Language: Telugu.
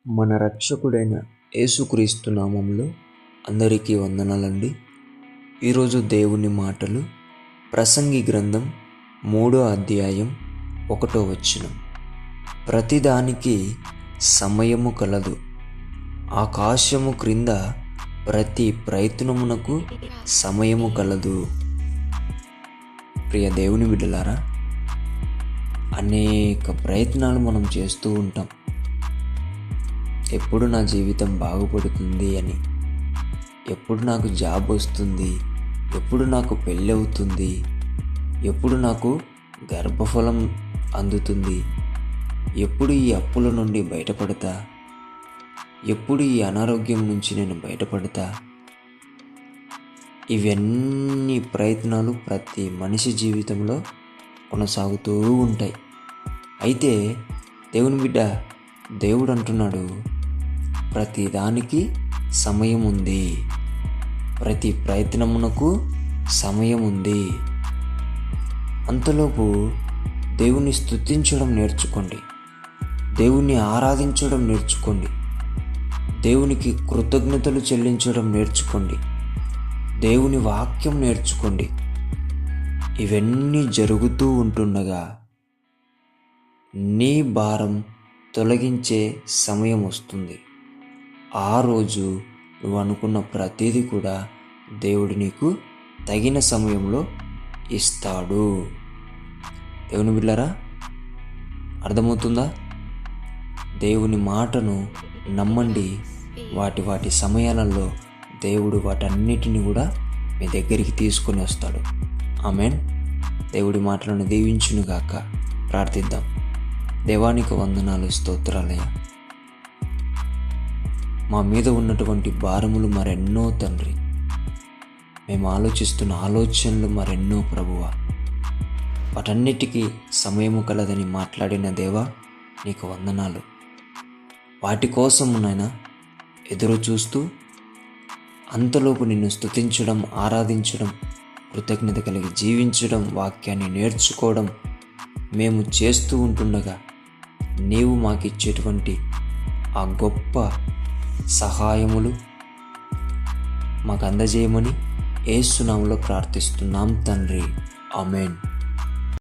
మన రక్షకుడైన యేసుక్రీస్తు నామములో అందరికీ వందనాలండి. ఈరోజు దేవుని మాటలు ప్రసంగి గ్రంథం 3వ అధ్యాయం 1వ వచనం. ప్రతిదానికి సమయము కలదు, ఆకాశము క్రింద ప్రతి ప్రయత్నమునకు సమయము కలదు. ప్రియ దేవుని బిడ్డలారా, అనేక ప్రయత్నాలు మనం చేస్తూ ఉంటాం. ఎప్పుడు నా జీవితం బాగుపడుతుంది అని, ఎప్పుడు నాకు జాబ్ వస్తుంది, ఎప్పుడు నాకు పెళ్ళి అవుతుంది, ఎప్పుడు నాకు గర్భఫలం అందుతుంది, ఎప్పుడు ఈ అప్పుల నుండి బయటపడతా, ఎప్పుడు ఈ అనారోగ్యం నుంచి నేను బయటపడతా. ఇవన్నీ ప్రయత్నాలు ప్రతి మనిషి జీవితంలో కొనసాగుతూ ఉంటాయి. అయితే దేవుని బిడ్డ, దేవుడు అంటున్నాడు, ప్రతి దానికి సమయం ఉంది, ప్రతి ప్రయత్నమునకు సమయం ఉంది. అంతలోపు దేవుని స్తుతించడం నేర్చుకోండి, దేవుణ్ణి ఆరాధించడం నేర్చుకోండి, దేవునికి కృతజ్ఞతలు చెల్లించడం నేర్చుకోండి, దేవుని వాక్యం నేర్చుకోండి. ఇవన్నీ జరుగుతూ ఉంటుండగా నీ భారం తొలగించే సమయం వస్తుంది. ఆ రోజు నువ్వు అనుకున్న ప్రతిదీ కూడా దేవుడు నీకు తగిన సమయంలో ఇస్తాడు. దేవుని బిడ్డలారా, అర్థమవుతుందా? దేవుని మాటను నమ్మండి. వాటి సమయాలలో దేవుడు వాటన్నిటిని కూడా మీ దగ్గరికి తీసుకొని వస్తాడు. ఆమేన్. దేవుడి మాటలను దీవించునుగాక. ప్రార్థిద్దాం. దేవానికి వందనాలు, స్తోత్రాలయ్యా. మా మీద ఉన్నటువంటి భారములు మరెన్నో తండ్రి, మేము ఆలోచిస్తున్న ఆలోచనలు మరెన్నో ప్రభువా. వాటన్నిటికీ సమయము కలదని మాట్లాడిన దేవా, నీకు వందనాలు. వాటి కోసం నాయనా ఎదురు చూస్తూ అంతలోపు నిన్ను స్తుతించడం, ఆరాధించడం, కృతజ్ఞత కలిగి జీవించడం, వాక్యాన్ని నేర్చుకోవడం మేము చేస్తూ ఉంటుండగా నీవు మాకిచ్చేటువంటి ఆ గొప్ప సహాయములు మాకు అందజేయమని యేసు నామములో ప్రార్థిస్తున్నాం తండ్రి. ఆమేన్.